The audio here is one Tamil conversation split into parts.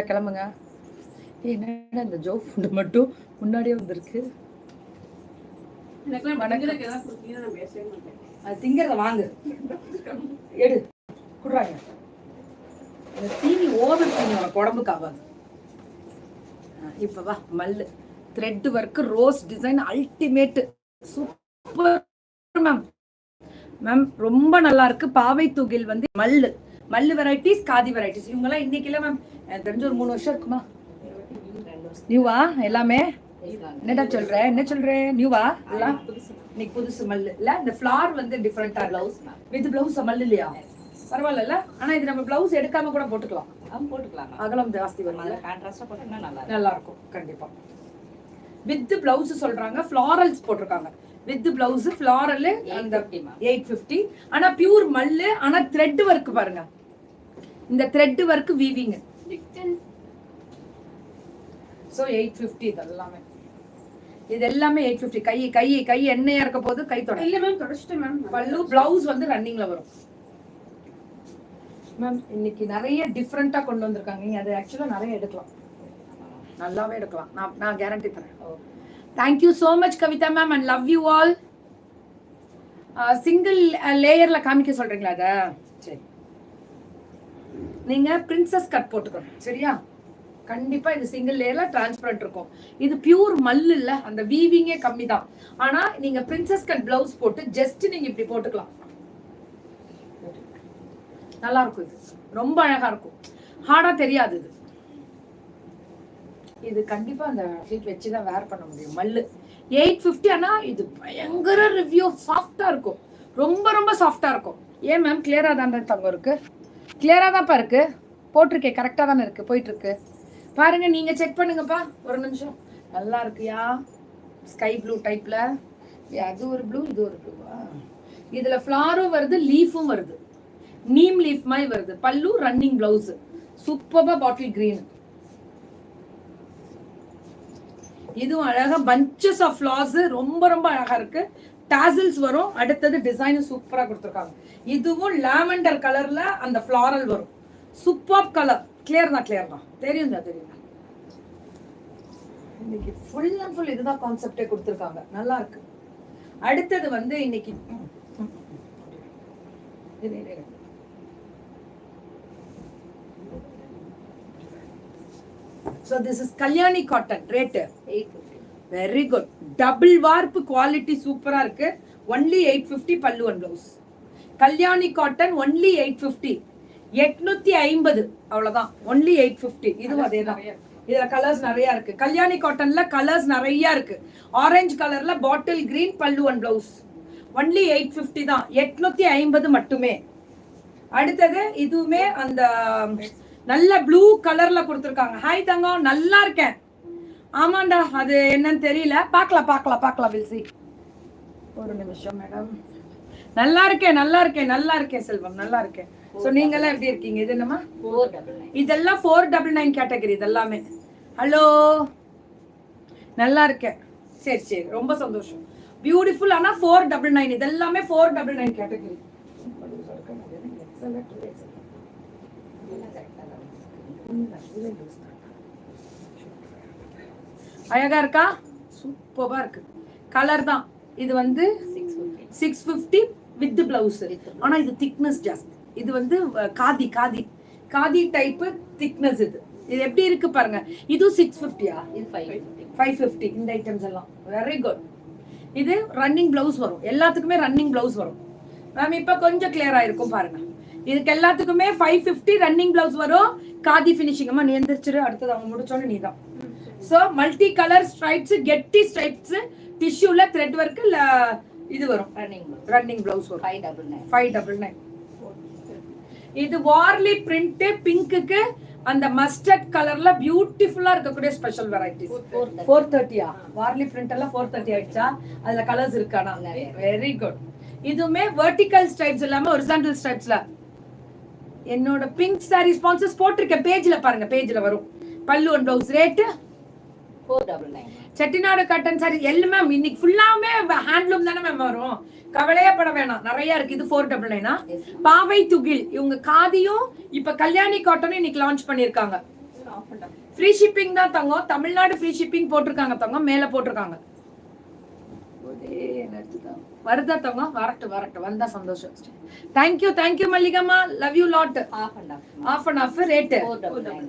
கிளம்புங்க. என்னடா இந்த ஜோ ஃபுட் மட்டும் முன்னாடியே வந்திருக்கு. அது திங்கிறத வாங்கு, எடு, குடுறாங்க. தீனி ஓவர் தீனி உனக்கு உடம்புக்கு ஆகாது. இப்ப வா, மல்லு thread work rose design ultimate super ma'am. Ma'am ரொம்ப நல்லா இருக்கு. பாவை தூகில் வந்து மல்லு மல்லு வெரைட்டிஸ், காதி வெரைட்டிஸ். இவங்கெல்லாம் இன்னைக்கு இல்லை மேம், எனக்கு தெரிஞ்ச ஒரு 3 வருஷம் இருக்குமா. நியூவா எல்லாமே? என்னடா சொல்ற, என்ன சொல்றேன்? நியூவா எல்லாம் இன்னைக்கு புதுசு மல்லு இல்ல. இந்த ஃபிளார் வந்து டிஃபரெண்டா பிளவுஸ் வித் பிளவுஸ் மல்லு இல்லையா? பரவாயில்ல. ஆனா இது நம்ம பிளவுஸ் எடுக்காம கூட போட்டுக்கலாம். அகலம் ஜாஸ்தி வரும், நல்லா இருக்கும் கண்டிப்பா. வித் பிளவுஸ் சொல்றாங்க, ஃபிளாரல்ஸ் போட்டிருக்காங்க. வித் பிளவுஸ் ஃபிளாரல் அந்த 850. ஆனா பியூர் மல்லு, ஆனா த்ரெட் ஒர்க் பாருங்க. இந்த த்ரெட் ஒர்க் வீவிங். சோ 850 இதெல்லாமே. இது எல்லாமே 850. கை கை கை எண்ணெயா இருக்க போது கை தொட இல்ல மேம், தொடச்சிட்டேன் மேம். பல்லு பிளவுஸ் வந்து ரன்னிங்ல வரும் மேம். இன்னைக்கு நிறைய டிஃபரெண்டா கொண்டு வந்திருக்காங்க. அது ஆக்சுவலா நிறைய எடுக்கலாம், நல்லாவே எடுக்கலாம். நான் கேரண்டி தரேன். Thank you so much Kavitha ma'am and love you all. Single லேயர்ல காமிக்க சொல்றீங்களா? அத சரி, நீங்க பிரின்சஸ் கட் போட்டுக்கணும் சரியா? கண்டிப்பா இது சிங்கிள் லேயர்ல டிரான்ஸ்பரண்ட் இருக்கும். இது பியூர் மல்லு இல்ல, அந்த வீவிங்கே கம்மி தான். ஆனா நீங்க பிரின்சஸ் கட் பிளவுஸ் போட்டு ஜஸ்ட் நீங்க இப்படி போட்டுக்கலாம், நல்லா இருக்கும். இது ரொம்ப அழகா இருக்கும், ஹார்டா தெரியாது. இது கண்டிப்பா அந்த ஃபீட் வச்சுதான் வேர் பண்ண முடியும். மல்லு 850. ஆனா இது பயங்கர ரிவ்யூ, சாஃப்டா இருக்கும், ரொம்ப ரொம்ப சாஃப்டா இருக்கும். ஏன் மேம் கிளியரா தானே தங்கம் இருக்கு? கிளியரா தான்ப்பா இருக்கு, போட்டிருக்கேன் கரெக்டா தானே இருக்கு, போயிட்டு இருக்கு பாருங்க. நீங்க செக் பண்ணுங்கப்பா ஒரு நிமிஷம். நல்லா இருக்குயா, ஸ்கை ப்ளூ டைப்ல. அது ஒரு ப்ளூ, இது ஒரு ப்ளூவா? இதுல ஃபிளாரும் வருது, லீஃபும் வருது, நீம் லீஃப் மாதிரி வருது. பல்லு ரன்னிங் பிளவுஸ், சூப்பர்பா பாட்டில் கிரீன். இதுவும் அழகா பஞ்சஸ் ஆஃப் ஃபிளார்ஸ், ரொம்ப ரொம்ப அழகா இருக்கு. டாசல்ஸ் வரும். அடுத்தது டிசைன் சூப்பரா கொடுத்துருக்காங்க. இதுவும் லாவெண்டர் கலர்ல அந்த ஃபிளாரல் வரும். Super colour. கிளியர் தான், கிளியர் தான், தெரியும் தான், தெரியும் தான். இன்னைக்கு ஃபுல் அண்ட் ஃபுல் இதுதான் கான்செப்டே கொடுத்துருக்காங்க, நல்லா இருக்கு. அடுத்தது வந்து இன்னைக்கு so this is kalyani cotton rate 850. very good, double warp quality, சூப்பரா இருக்கு. only 850 pallu and blouse. kalyani cotton only 850. 850 அவ்வளவுதான், only 850. இதுவும் அதேதான். இதுல கலர்ஸ் நிறைய இருக்கு. கல்யாணி காட்டன்ல கலர்ஸ் நிறைய இருக்கு. ஆரஞ்சு கலர்ல பாட்டில் கிரீன் பல்லு அண்ட் பிளவுஸ். ஒன்லி 850 தான், 850 மட்டுமே. அடுத்தது இதுவுமே அந்த நல்ல ப்ளூ கலர்ல கொடுத்துருக்காங்க. ஹாய் தங்கம், நல்லா இருக்கேன். ஆமாண்டா, அது என்னன்னு தெரியல, பார்க்கலாம் பார்க்கலாம் பார்க்கலாம். வில்சி ஒரு நிமிஷம் மேடம். நல்லா இருக்கேன், நல்லா இருக்கேன், நல்லா இருக்கேன் செல்வம், நல்லா இருக்கேன். சோ நீங்க எல்லாம் எப்படி இருக்கீங்க? இது என்னமா 499? இதெல்லாம் 499 கேட்டகரி இதெல்லாமே. ஹலோ, நல்லா இருக்கேன். சரி சரி, ரொம்ப சந்தோஷம். பியூட்டிஃபுல். ஆனா 499 இதெல்லாமே 499 கேட்டகரி. அழகா இருக்கா? சூப்பரா இருக்கு. கலர் தான். இது வந்து 650 வித் பிளவுஸ். ஆனா இது திக்னஸ் ஜாஸ்தி. இது வந்து காதி காதி காதி டைப் திக்னஸ். இது எப்படி இருக்கு பாருங்க. இது 650யா? இது 550. இந்த ஐட்டம்ஸ் எல்லாம் வெரி குட். இது ரன்னிங் பிளவுஸ் வரும், எல்லாத்துக்குமே ரன்னிங் பிளவுஸ் வரும் மேம். இப்ப கொஞ்சம் கிளியரா இருக்கும் பாருங்க. இதுக்கு எல்லாத்துக்குமே 550 ரன்னிங் பிளவுஸ் வரும். காதி ஃபினிஷிங். அம்மா நீ எந்திரிச்சிரு, அடுத்தது அவங்க முடிச்சோன்னு நீ தான். சோ மல்டி கலர் ஸ்ட்ரைப்ஸ், கெட்டி ஸ்ட்ரைப்ஸ், டிஷ்யூல த்ரெட் ஒர்க் இது வரும். ரன்னிங் பிளவுஸ் வரும். 599. இது வார்லி பிரிண்ட் பிங்க்குக்கு அந்த மஸ்டர்ட் கலர்ல பியூட்டிஃபுல்லா இருக்கக்கூடிய ஸ்பெஷல் வெரைட்டிஸ். 430யா? வார்லி பிரிண்ட் எல்லாம் 430 ஆயிடுச்சா? அதுல கலர்ஸ் இருக்கானா? Very good. இதுவுமே வெர்டிகல் ஸ்ட்ரைப்ஸ் இல்லாம ஹாரிசான்டல் ஸ்ட்ரைப்ஸ்ல. என்னோட பிங்க் சாரி ஸ்பான்சர்ஸ் போட்டிருக்கேன், பேஜ்ல பாருங்க, பேஜ்ல வரும். பல்லு and blouse rate 499. Chettinad cotton sorry எல்லாம் மேம் இன்னைக்கு ஃபுல்லாமே ஹேண்ட்லூம் தானே மேம் வரும், கவலையே பட வேணாம், நிறைய இருக்கு. இது 499. பாவை துகில், இவங்க காதியும் இப்ப கல்யாணி காட்டனும் இன்னைக்கு லான்ச் பண்ணிருக்காங்க. ஃப்ரீ ஷிப்பிங் தான் தங்கம். தமிழ்நாடு ஃப்ரீ ஷிப்பிங் போட்டிருக்காங்க தங்கம், மேல போட்டிருக்காங்க. வருதா தங்கம்? வரட்டு வந்தா சந்தோஷம். Thank you Mallikamma, love you lot. Half and half rate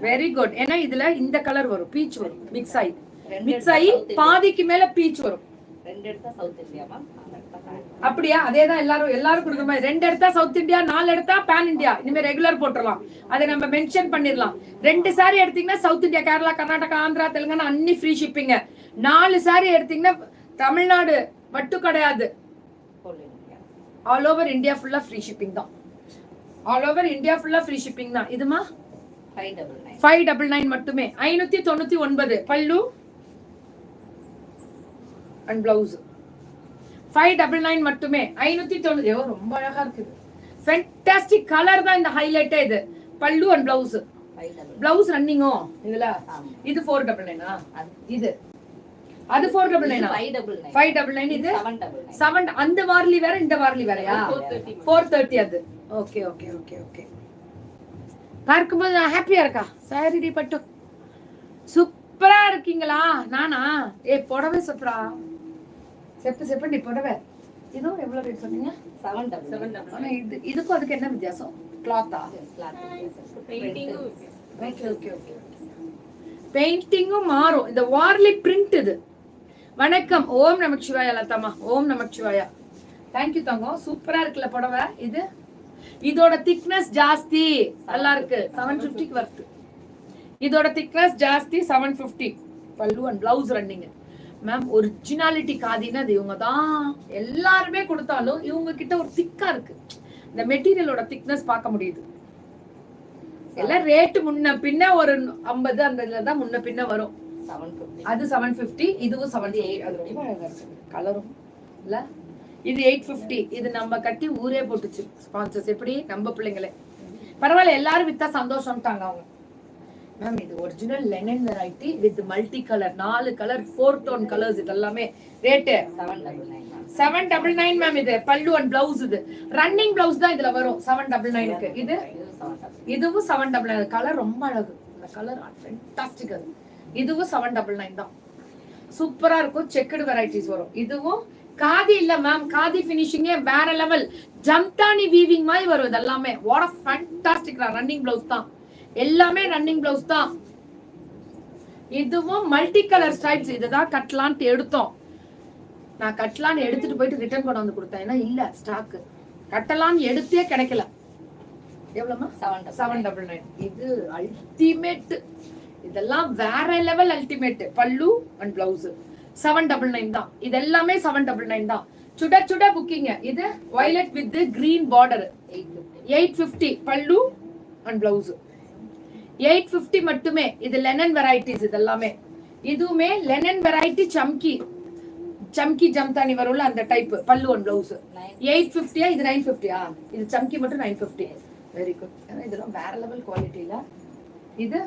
very good. ஏன்னா இதுல இந்த கலர் வரும், பீச் வரும், மிக்ஸ் ஆகி பாதிக்கு மேல பீச் வரும். அப்படியா? அதேதான் எல்லாரும் கொடுக்குற மாதிரி. 2 எடுத்தா சவுத் இந்தியா, 4 எடுத்தா பேன் இந்தியா. இனிமே ரெகுலர் போட்டுடலாம், அதை நம்ம மென்ஷன் பண்ணிடலாம். 2 சாரி எடுத்தீங்கன்னா சவுத் இந்தியா, கேரளா, கர்நாடகா, ஆந்திரா, தெலுங்கானா அன்னி ஃப்ரீ ஷிப்பிங்க. 4 சாரி எடுத்தீங்கன்னா தமிழ்நாடு மட்டும் கிடையாது, ஆல் ஓவர் இந்தியா ஃபுல்லா ஃப்ரீ ஷிப்பிங் தான். ஆல் ஓவர் இந்தியா ஃபுல்லா ஃப்ரீ ஷிப்பிங் தான். இதுமா 599 மட்டுமே. 599 பல்லு அண்ட் பிளவுஸ் 599 மட்டுமே. 590. ரொம்ப அழகா இருக்குது, ஃபேண்டாஸ்டிக் கலர் தான் இந்த ஹைலைட்டே. இது பல்லு அண்ட் பிளவுஸ். பிளவுஸ் ரன்னிங்கோ இதுல. இது 499. இது அது 499. 599. இது 7. அந்த வார்லி வேற, இந்த வார்லி வேறயா? 430 அது. ஓகே பார்க்கும்போது நான் ஹாப்பியா இருக்கா? சாரி பட்டு சூப்பரா இருக்கீங்களா? நானா புடவை சூப்பரா செப்பு நீ புடவை. இதுவும் எவ்வளவு ரேட் சொன்னீங்க? 700. இதுக்கும் அதுக்கு என்ன வித்தியாசம்? கிளாத்தா? பெயிண்டிங்கும் மாறும். இந்த வார்லி பிரிண்ட். இது வணக்கம். ஓம் நமச்சிவாயா லதாமா. ஓம் நமச்சிவாயா. தேங்க்யூ தங்கம். சூப்பரா இருக்குல்ல புடவை. இதோட திக்னஸ் ஜாஸ்தி, நல்லா இருக்கு. 750 வருது. இதோட திக்னஸ் ஜாஸ்தி, 750. பல்லு and blouse running. Ma'am originality காதினா அது இவங்க தான். எல்லாருமே கொடுத்தாலும் இவங்க கிட்ட ஒரு திக்கா இருக்கு. இந்த மெட்டீரியலோட திக்னஸ் பார்க்க முடியுது. எல்லாம் ரேட்டு முன்ன பின்ன ஒரு 50 அந்த இதுலதான் முன்ன பின்ன வரும். அது 750. இதுவும் 750. அது ரொம்ப அழகா இருக்கு கலரும் இல்ல. இது 850. இது நம்ம கட்டி ஊரே போட்டுச்சு ஸ்பான்சர்ஸ். எப்படி நம்ம பிள்ளைங்களே பரவாயில்ல, எல்லாரும் வித்தா சந்தோஷம்ட்டாங்க அவங்க. மேம் இது original linen variety with multi colour, 4 colour, 4 tone colours. இது எல்லாமே ரேட்டு 799 மேம். இது பல்லு அண்ட் பிளவுஸ். இது ரன்னிங் பிளவுஸ் தான் இதுல வரும் 799க்கு. இதுவும் 799. கலர் ரொம்ப அழகு. இந்த கலர் ஃபேண்டாஸ்டிக். அது இதுவும் 799 தான். சூப்பரா இருக்கும். செக்குடு வெரைட்டிஸ் வரும். இதுவும் காதி இல்ல மேம், காதி ஃபினிஷிங்கே வேற லெவல். ஜம்தானி வீவிங் மாதிரி வரும். இது எல்லாமே what a fantastic running blouse தான். எல்லாமே ரன்னிங் பிளவுஸ் தான். இதுவும் மல்டி கலர் ஸ்ட்ரைப்ஸ். இதுதான் கட்டலான்ட்டு எடுத்தோம். நான் கட்டலான்னு எடுத்துட்டு போயிட்டு ரிட்டர்ன் கொண்டு வந்து கொடுத்தேன். ஏன்னா இல்ல ஸ்டாக். கட்டலான்னு எடுத்தே கிடைக்கல. எவ்வளவுமா? 799. இது அல்டிமேட். இதெல்லாம் வேற லெவல் அல்டிமேட். பல்லு அண்ட் பிளவுஸ் 799 தான். இது எல்லாமே 799 தான். சுட புக்கிங். இது வயலட் வித் கிரீன் பார்டர் 850. பல்லு அண்ட் பிளவுஸ் 850 மட்டுமே. இது லெனன் வெரைட்டிஸ். இது எல்லாமே இதுவுமே லெனன் வெரைட்டி. சம்கி ஜம்தானி வரும்ல அந்த டைப். பல்லு அண்ட் பிளவுஸ் 850. இது 950. இது சம்கி மட்டும் 950. Very good. இதெல்லாம் வேற லெவல் குவாலிட்டில. இது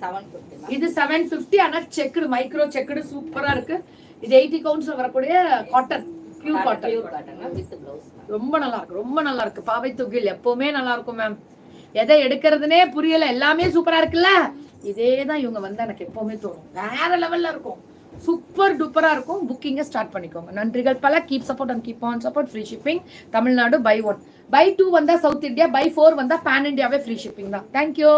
750. ஆனா செக்குடு, மைக்ரோ செக்குடு சூப்பரா இருக்கு. இது 80 கவுண்ட்ஸ்ல வரக்கூடிய காட்டன், பியூர் காட்டன். ரொம்ப நல்லா இருக்கு. பாவை துகில் எப்பவுமே நல்லா இருக்கும் மேம். எதை எடுக்கிறதுனே புரியல, எல்லாமே சூப்பரா இருக்குல்ல. இதேதான் இவங்க வந்து எனக்கு எப்பவுமே தோணும். வேற லெவல்ல இருக்கும். சூப்பர் டூப்பரா இருக்கும். புக்கிங்க ஸ்டார்ட் பண்ணிக்கோங்க. நன்றிகள் பல. Keep support and keep on support. Free shipping. Tamil Nadu by 1 by 2 வந்தா சவுத் இந்தியா, பை 4 வந்தா பேன் இந்தியாவே ஃப்ரீ ஷிப்பிங் தான். தேங்க்யூ.